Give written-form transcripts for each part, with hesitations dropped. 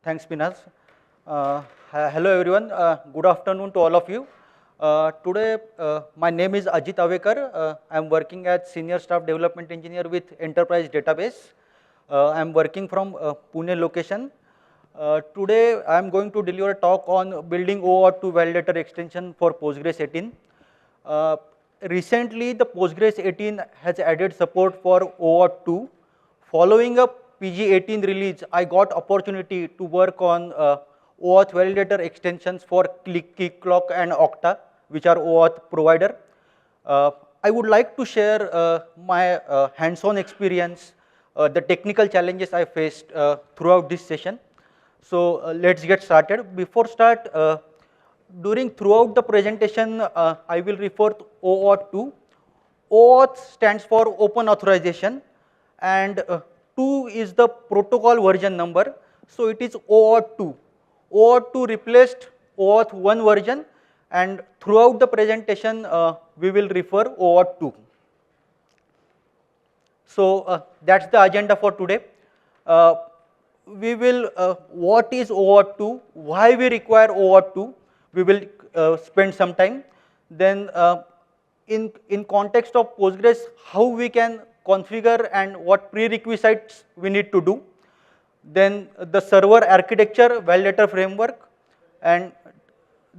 Thanks, Pinaz. Hello, everyone. Good afternoon to all of you. Today, my name is Ajit Awekar. I am working as Senior Staff Development Engineer with Enterprise Database. I am working from Pune location. Today, I am going to deliver a talk on building OAuth2 Validator extension for Postgres 18. Recently, the Postgres 18 has added support for OAuth2. Following a PG18 release, I got opportunity to work on OAuth Validator extensions for Keycloak and Okta, which are OAuth provider. I would like to share my hands-on experience, the technical challenges I faced throughout this session. So let's get started. Before start, throughout the presentation, I will refer to OAuth2. OAuth stands for Open Authorization, and 2 is the protocol version number. So it is OAuth2. OAuth2 replaced OAuth 1 version, and throughout the presentation, we will refer OAuth2. So that's the agenda for today. We will, what is OAuth2, why we require OAuth2, we will spend some time. Then in context of Postgres, how we can configure and what prerequisites we need to do. Then the server architecture, validator framework, and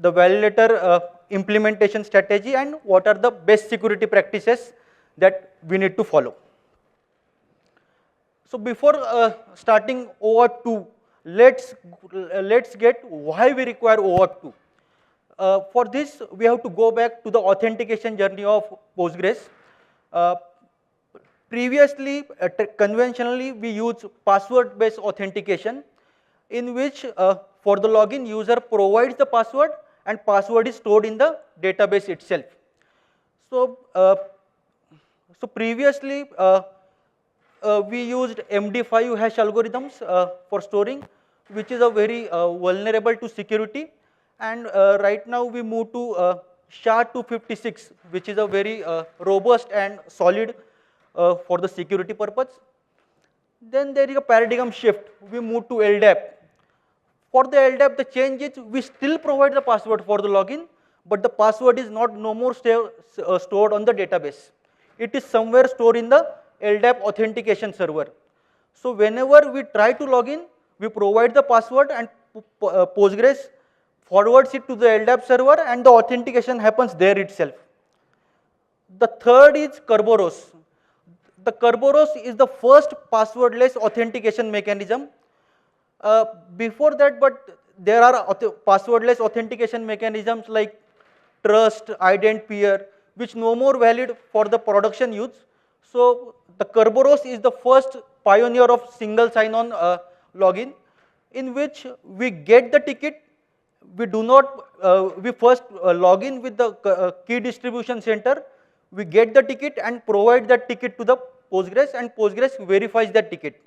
the validator implementation strategy, and what are the best security practices that we need to follow. So before starting OAuth2, let's get why we require OAuth2. For this, we have to go back to the authentication journey of Postgres. Previously, conventionally, we use password-based authentication, in which for the login, user provides the password and password is stored in the database itself. So, previously, we used MD5 hash algorithms for storing, which is a very vulnerable to security. And right now we move to SHA-256, which is a very robust and solid for the security purpose. Then there is a paradigm shift. We move to LDAP. For the LDAP, the change is we still provide the password for the login, but the password is not no more stored on the database. It is somewhere stored in the LDAP authentication server. So whenever we try to log in, we provide the password and Postgres forwards it to the LDAP server, and the authentication happens there itself. The third is Kerberos. The Kerberos is the first passwordless authentication mechanism. Before that, but there are passwordless authentication mechanisms like Trust, Ident, Peer, which no more valid for the production use. So the Kerberos is the first pioneer of single sign-on login, in which we get the ticket. We do not, we first log in with the key distribution center, we get the ticket and provide that ticket to the Postgres, and Postgres verifies that ticket.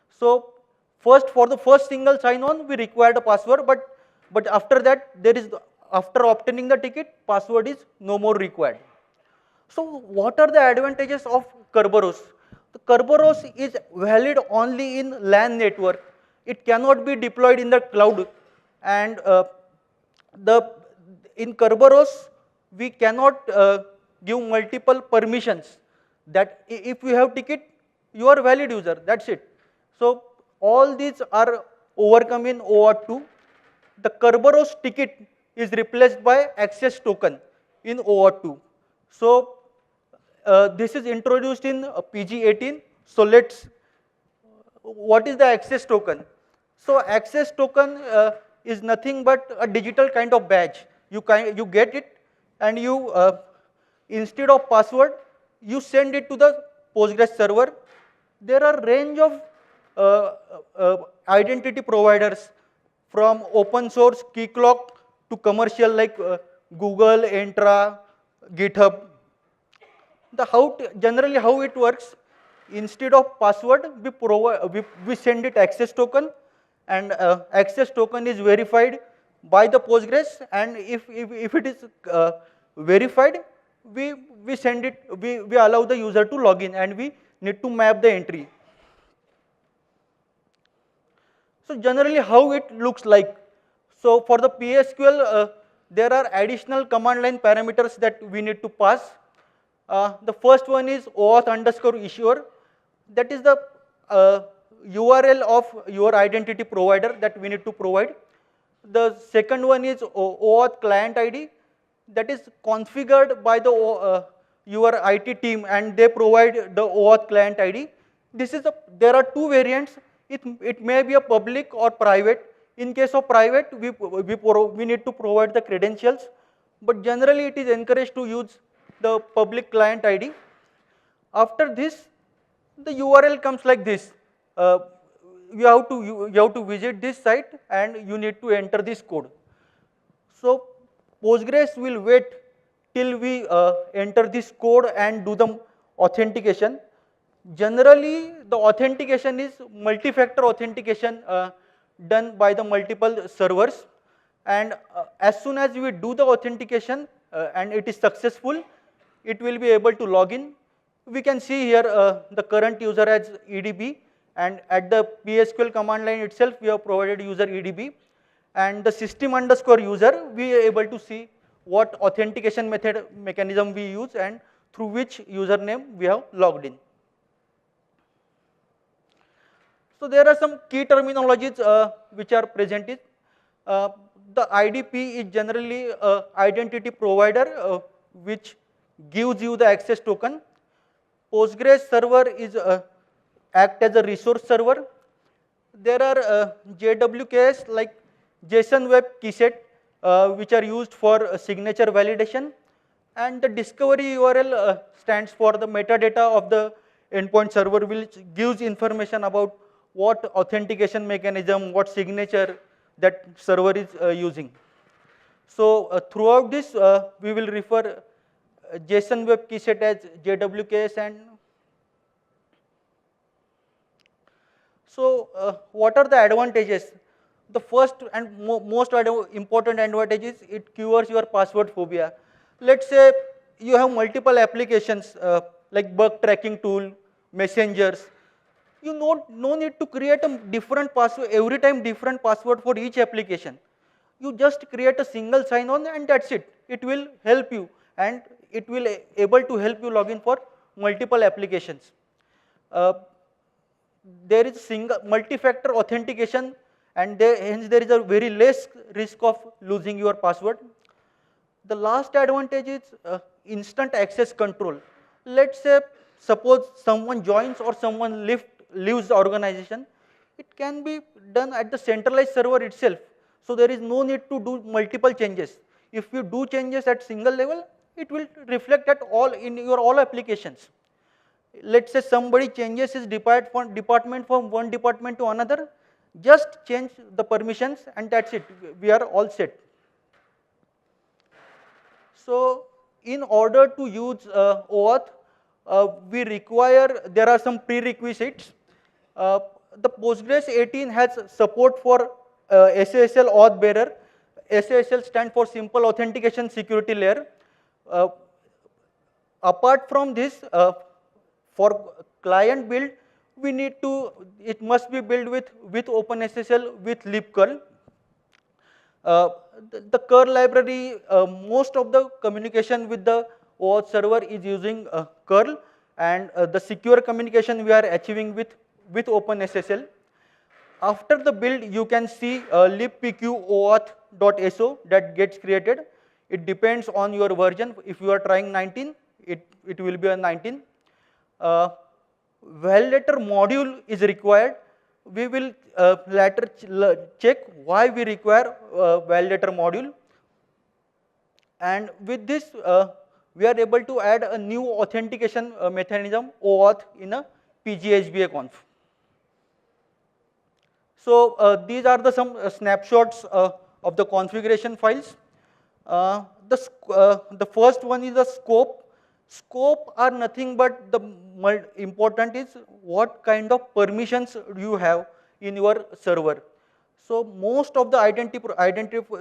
So first, for the first single sign-on, we require the password, but after that, after obtaining the ticket, password is no more required. So what are the advantages of Kerberos? The Kerberos is valid only in LAN network. It cannot be deployed in the cloud, and in Kerberos, we cannot give multiple permissions. That if you have ticket, you are a valid user, that's it. So all these are overcome in OAuth2. The Kerberos ticket is replaced by access token in OAuth2. So this is introduced in PG18. So what is the access token? So access token is nothing but a digital kind of badge. You get it, and you instead of password, you send it to the Postgres server. There are range of identity providers, from open source Keycloak to commercial like Google, Entra, GitHub. Generally how it works, instead of password, we send it access token, and access token is verified by the Postgres, and if it is verified, we send it, we allow the user to log in, and we need to map the entry. So generally how it looks like. So for the PSQL, there are additional command line parameters that we need to pass. The first one is OAuth_issuer. That is the URL of your identity provider that we need to provide. The second one is OAuth client ID. That is configured by the your IT team, and they provide the OAuth client ID. There are two variants. It may be a public or private. In case of private, we need to provide the credentials, but generally it is encouraged to use the public client ID. After this, the URL comes like this. Uh, you have to visit this site and you need to enter this code. So Postgres will wait till we enter this code and do the authentication. Generally, the authentication is multi-factor authentication done by the multiple servers, and as soon as we do the authentication and it is successful, it will be able to log in. We can see here the current user as IdP, and at the PSQL command line itself we have provided user IdP, and the system_user we are able to see what authentication mechanism we use and through which username we have logged in. So there are some key terminologies which are presented. The IdP is generally identity provider which gives you the access token. Postgres server is act as a resource server. There are JWKs like JSON Web Keyset which are used for signature validation, and the discovery URL stands for the metadata of the endpoint server, which gives information about what authentication mechanism, what signature that server is using. So throughout this we will refer JSON Web Keyset as JWKs. And so what are the advantages? The first and most important advantage is it cures your password phobia. Let's say you have multiple applications like bug tracking tool, messengers. You no need to create a different password every time, different password for each application. You just create a single sign-on and that's it. It will help you, and it will able to help you log in for multiple applications. There is single multi-factor authentication, and hence there is a very less risk of losing your password. The last advantage is instant access control. Let's say suppose someone joins or someone leaves the organization, it can be done at the centralized server itself. So there is no need to do multiple changes. If you do changes at single level, it will reflect at all in your all applications. Let's say somebody changes his department from one department to another, just change the permissions and that's it. We are all set. So in order to use OAuth, there are some prerequisites. The Postgres 18 has support for SASL OAUTHBEARER. SASL stands for Simple Authentication Security Layer. Apart from this, for client build, it must be built with OpenSSL with libcurl. The curl library, most of the communication with the OAuth server is using curl, and the secure communication we are achieving with OpenSSL. After the build, you can see libpqOAuth.so that gets created. It depends on your version. If you are trying 19, it will be a 19. Validator module is required. We will later check why we require validator module. And with this, we are able to add a new authentication mechanism, OAuth, in a PGConf. So these are some snapshots of the configuration files. The first one is the scope. Scope are nothing but the important is what kind of permissions you have in your server. So most of the identity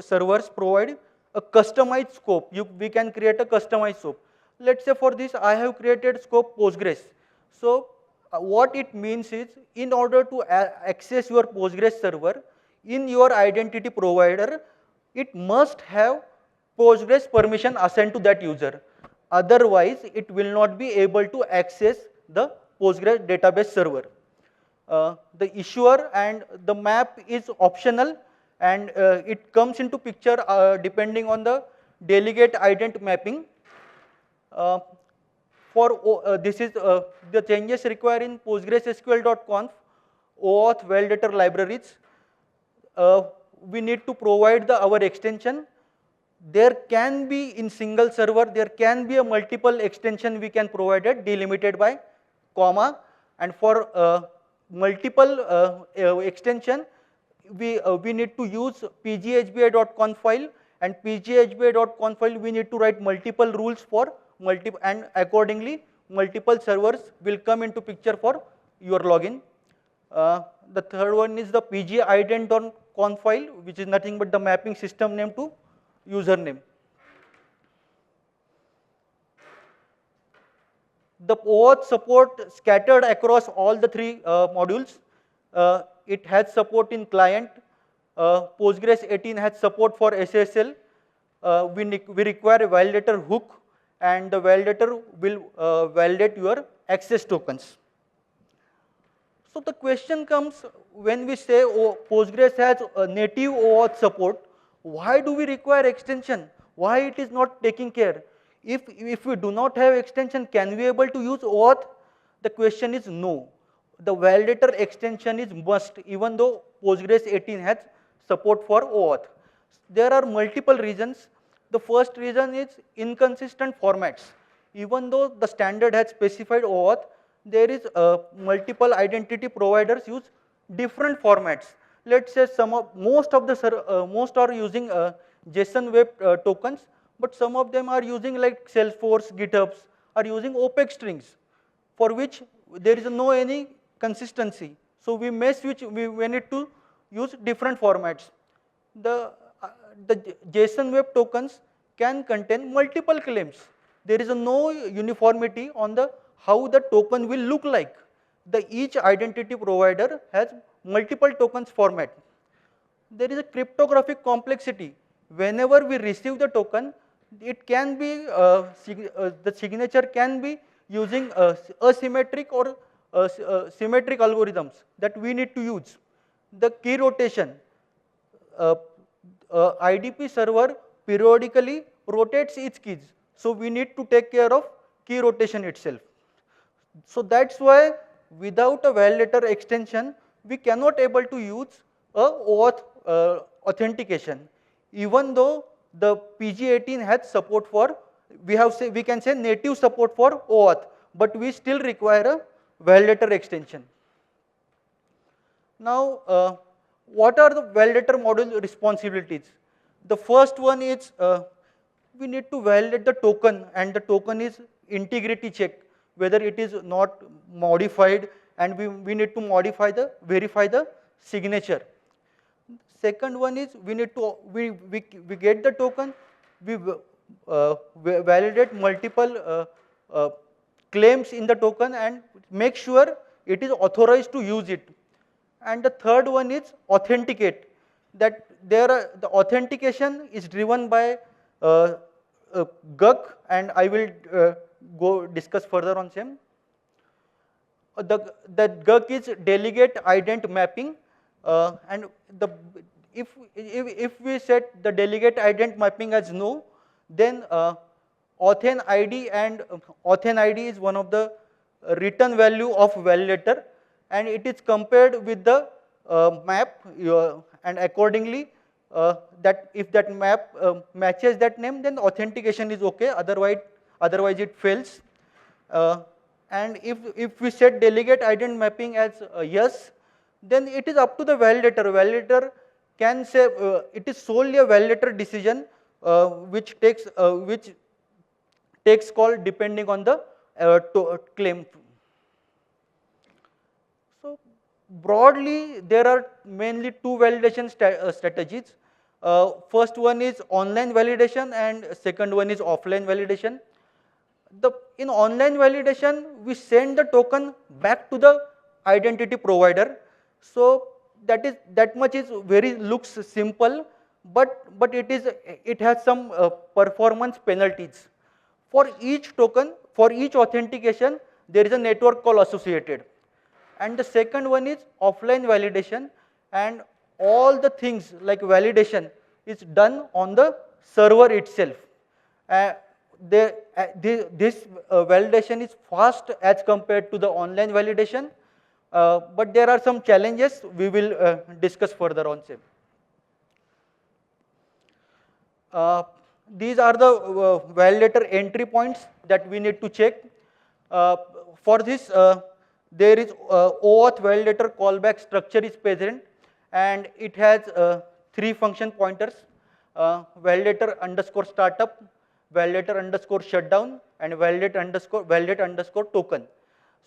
servers provide a customized scope. We can create a customized scope. Let's say for this I have created scope Postgres. So what it means is, in order to access your Postgres server in your identity provider, it must have Postgres permission assigned to that user. Otherwise, it will not be able to access the Postgres database server. The issuer and the map is optional, and it comes into picture depending on the delegate ident mapping. This is the changes required in PostgreSQL.conf, OAuth Validator libraries. We need to provide our extension. There can be in single server, there can be a multiple extension we can provide it delimited by comma, and for multiple extension, we need to use pghba.conf file, and pghba.conf file we need to write multiple rules for multiple, and accordingly multiple servers will come into picture for your login. The third one is the pgident.conf file, which is nothing but the mapping system name to username. The OAuth support scattered across all the three modules. It has support in client. Postgres 18 has support for SASL. We require a validator hook, and the validator will validate your access tokens. So the question comes, when we say Postgres has a native OAuth support, why do we require extension? Why it is not taking care? If we do not have extension, can we able to use OAuth? The question is no. The validator extension is must, even though Postgres 18 has support for OAuth. There are multiple reasons. The first reason is inconsistent formats. Even though the standard has specified OAuth, there is multiple identity providers use different formats. Let's say most are using JSON web tokens, but some of them are using, like Salesforce, GitHubs, are using OPEC strings, for which there is no any consistency. So we may switch, we need to use different formats. The JSON web tokens can contain multiple claims. There is no uniformity on how the token will look like. Each identity provider has multiple tokens format. There is a cryptographic complexity. Whenever we receive the token, it can be the signature can be using asymmetric or symmetric algorithms that we need to use. The key rotation, IdP server periodically rotates its keys, so we need to take care of key rotation itself. So that's why without a validator extension, we cannot able to use a OAuth authentication, even though the PG18 has support for, we can say native support for OAuth, but we still require a validator extension. Now, what are the validator module responsibilities? The first one is we need to validate the token, and the token is integrity check, whether it is not modified, and we need to verify the signature. Second one is we need to we get the token, we validate multiple claims in the token and make sure it is authorized to use it. And the third one is authenticate, that the authentication is driven by GUC, and I will go discuss further on same. That GUC is delegate ident mapping, and if we set the delegate ident mapping as no, then authn ID, and authn ID is one of the return value of validator, and it is compared with the map, and accordingly that if that map matches that name, then authentication is okay, otherwise it fails. And if we set delegate ident mapping as yes, then it is up to the validator. Validator can say it is solely a validator decision which takes call depending on the claim. So broadly, there are mainly two validation strategies. First one is online validation, and second one is offline validation. in online validation, we send the token back to the identity provider. So that much is very looks simple, but it has some performance penalties. For each token, for each authentication, there is a network call associated. And the second one is offline validation, and all the things like validation is done on the server itself. This validation is fast as compared to the online validation, but there are some challenges we will discuss further on same. These are the validator entry points that we need to check. For this, there is OAuth validator callback structure is present, and it has 3 function pointers: validator underscore startup, validator underscore shutdown, and validate underscore token.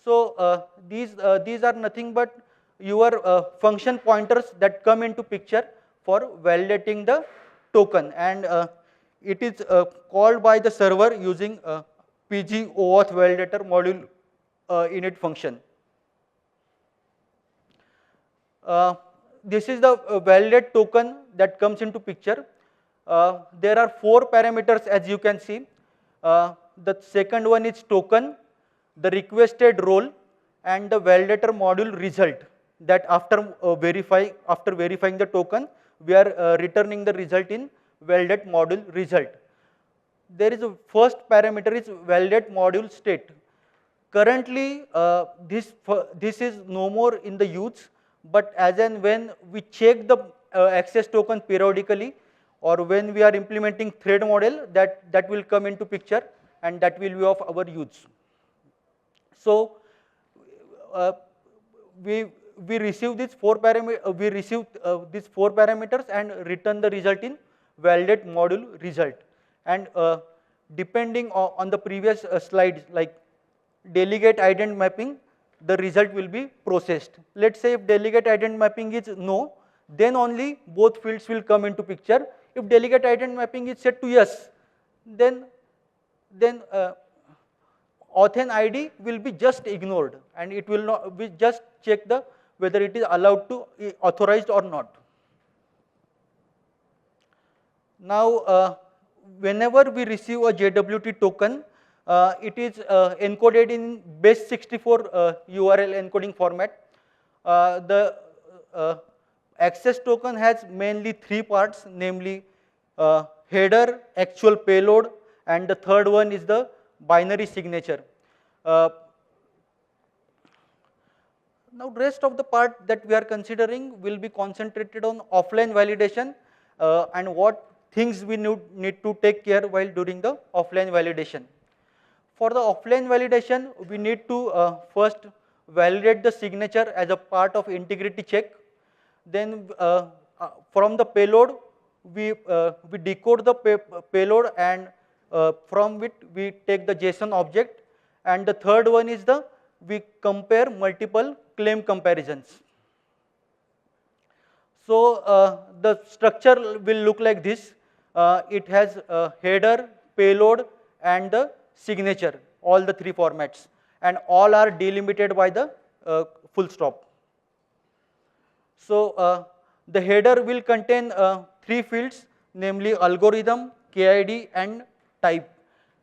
So these are nothing but your function pointers that come into picture for validating the token, and it is called by the server using PG OAuth Validator module init function. This is the validate token that comes into picture. There are 4 parameters, as you can see. The second one is token, the requested role, and the validator module result. That after verifying the token, we are returning the result in validate module result. There is a first parameter is validate module state. Currently, this is no more in the use, but as and when we check the access token periodically, or when we are implementing thread model, that will come into picture, and that will be of our use. So we receive these 4 parameters and return the result in validate module result. And depending on the previous slides, like delegate ident mapping, the result will be processed. Let's say if delegate ident mapping is no, then only both fields will come into picture. If delegate ident mapping is set to yes, then authn ID will be just ignored, and it will not. We just check whether it is allowed to authorized or not. Now, whenever we receive a JWT token, it is encoded in base64 URL encoding format. The access token has mainly 3 parts, namely header, actual payload, and the third one is the binary signature. Now, rest of the part that we are considering will be concentrated on offline validation and what things we need to take care while during the offline validation. For the offline validation, we need to first validate the signature as a part of integrity check. Then from the payload, we decode the payload, and from it we take the JSON object. And the third one is we compare multiple claim comparisons. So the structure will look like this. It has header, payload, and the signature, all the 3 formats, and all are delimited by the full stop. So the header will contain 3 fields, namely algorithm, KID, and type.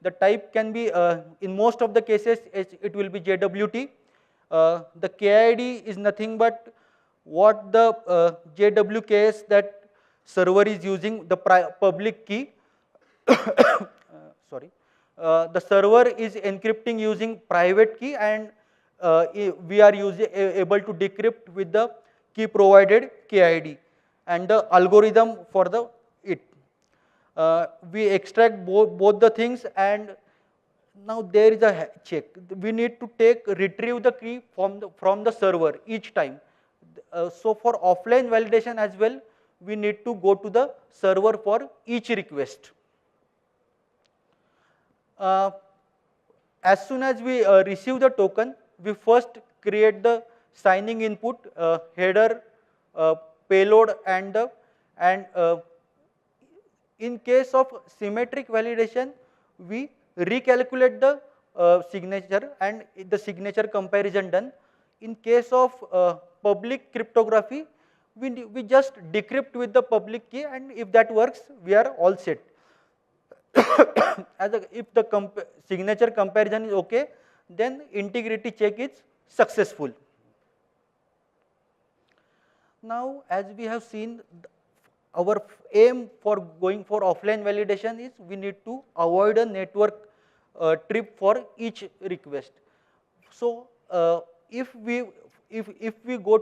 The type can be, in most of the cases, it will be JWT. The KID is nothing but what the JWKS that server is using, the public key. Sorry. The server is encrypting using private key, and we are able to decrypt with the key provided KID, and the algorithm for it. We extract both the things, and now there is a check. We need to retrieve the key from the server each time. So for offline validation as well, we need to go to the server for each request. As soon as we receive the token, we first create the signing input, header, payload, and in case of symmetric validation, we recalculate the signature and the signature comparison done. In case of public cryptography, we just decrypt with the public key, and if that works, we are all set. If the signature comparison is okay, then integrity check is successful. Now, as we have seen, our aim for going for offline validation is we need to avoid a network trip for each request. So, if we go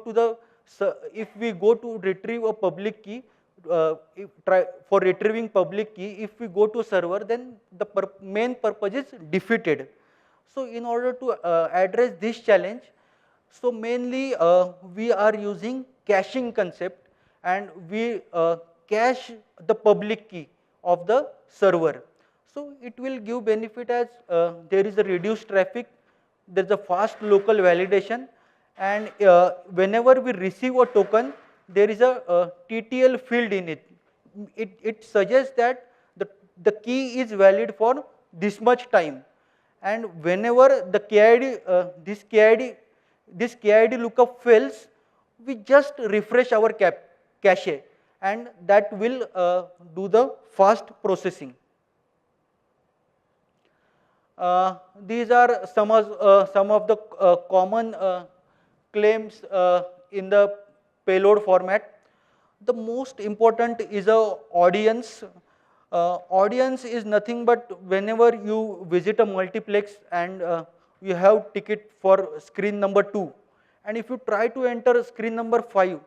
to retrieve a public key, for retrieving public key, if we go to a server, then the main purpose is defeated. So, in order to address this challenge, so mainly we are using caching concept, and we cache the public key of the server. So, it will give benefit as there is a reduced traffic, there is a fast local validation, and whenever we receive a token, there is a TTL field in it. It suggests that the key is valid for this much time, and whenever the KID, this KID lookup fails, we just refresh our cache, and that will do the fast processing. These are some of the common claims in the payload format. The most important is a audience. Audience is nothing but whenever you visit a multiplex and you have ticket for screen number 2, and if you try to enter screen number 5,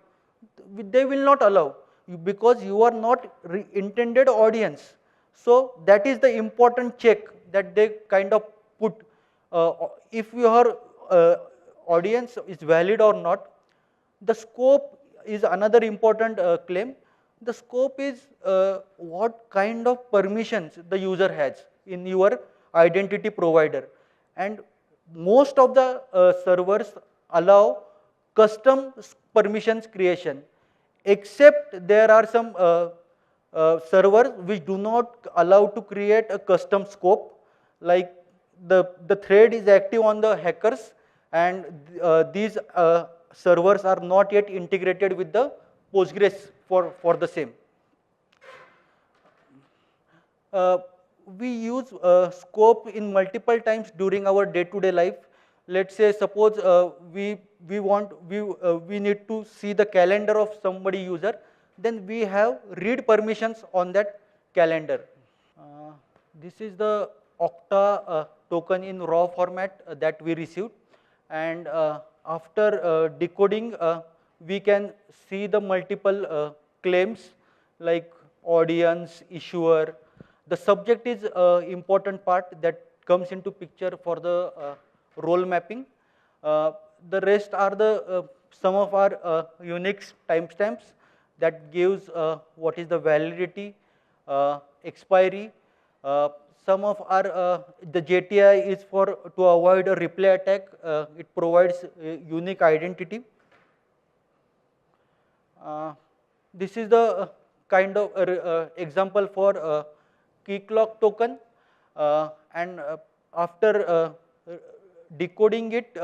they will not allow you because you are not intended audience. So that is the important check that they kind of put, if your audience is valid or not. The scope is another important claim. The scope is what kind of permissions the user has in your identity provider, and most of the servers allow custom permissions creation, except there are some servers which do not allow to create a custom scope, like the thread is active on the hackers, and these servers are not yet integrated with the Postgres for the same. We use scope in multiple times during our day-to-day life. Let's say, suppose we need to see the calendar of somebody user, then we have read permissions on that calendar. This is the Okta token in raw format that we received, and after decoding, we can see the multiple claims like audience, issuer. The subject is important part that comes into picture for the role mapping. The rest are the some of our Unix timestamps that gives what is the validity, expiry. Some of our the JTI is for to avoid a replay attack. It provides unique identity. This is the kind of example for Keycloak token, and after decoding it,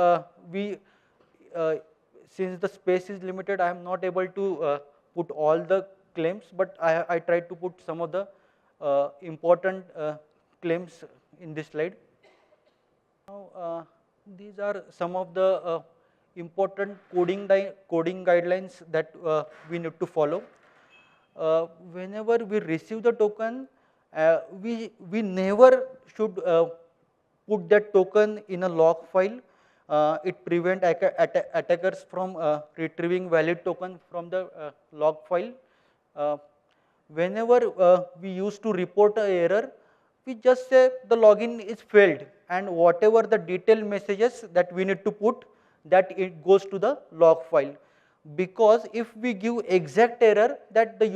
since the space is limited, I am not able to put all the claims, but I tried to put some of the important claims in this slide. Now, these are some of the important coding guidelines that we need to follow. Whenever we receive the token, we never should put that token in a log file. It prevents attackers from retrieving valid token from the log file. Whenever we used to report an error, we just say the login is failed, and whatever the detailed messages that we need to put, that it goes to the log file. Because if we give exact error, that the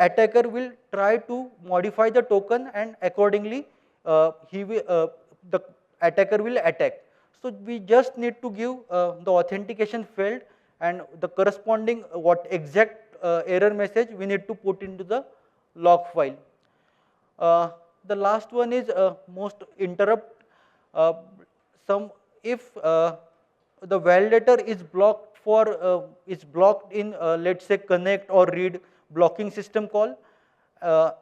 attacker will try to modify the token, and accordingly the attacker will attack. So we just need to give the authentication failed, and the corresponding what exact error message we need to put into the log file. The last one is most interrupt. Uh, if the validator is blocked in let's say connect or read blocking system call,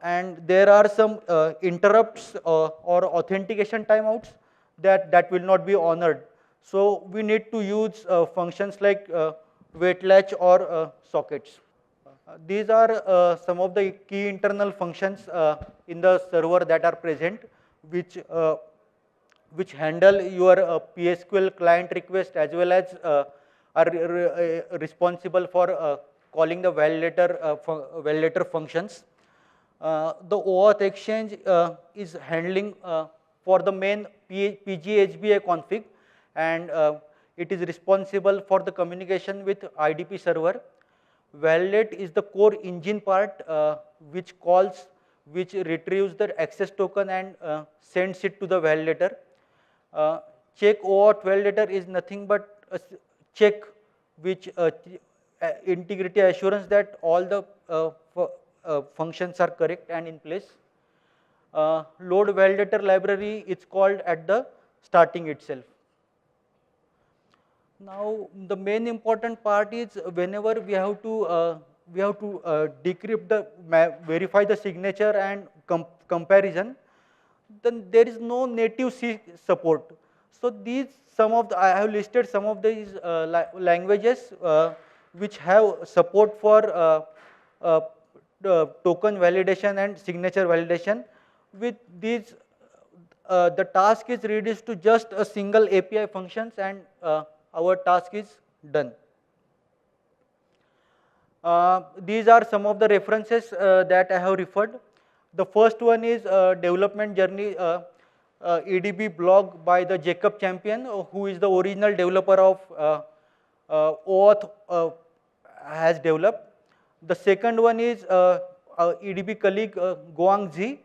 and there are some interrupts or authentication timeouts that will not be honored. So we need to use functions like wait latch or sockets. These are some of the key internal functions in the server that are present, which handle your PSQL client request, as well as are responsible for calling the validator functions. The OAuth exchange is handling for the main PGHBA config, and it is responsible for the communication with IDP server. Validate is the core engine part, which retrieves the access token and sends it to the validator. Check OAuth validator is nothing but a check which integrity assurance that all the functions are correct and in place. Load validator library is called at the starting itself. Now the main important part is whenever we have to decrypt verify the signature and comparison, then there is no native C support. So I have listed some of these languages which have support for token validation and signature validation. With these, the task is reduced to just a single API functions, and our task is done. These are some of the references that I have referred. The first one is development journey EDB blog by the Jacob Champion, who is the original developer of OAuth has developed. The second one is EDB colleague Guang Zi.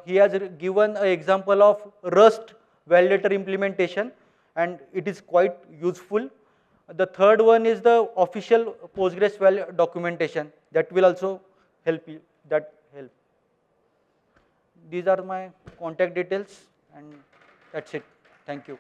He has given an example of Rust validator implementation, and it is quite useful. The third one is the official PostgreSQL documentation that will also help you. These are my contact details, and that's it. Thank you.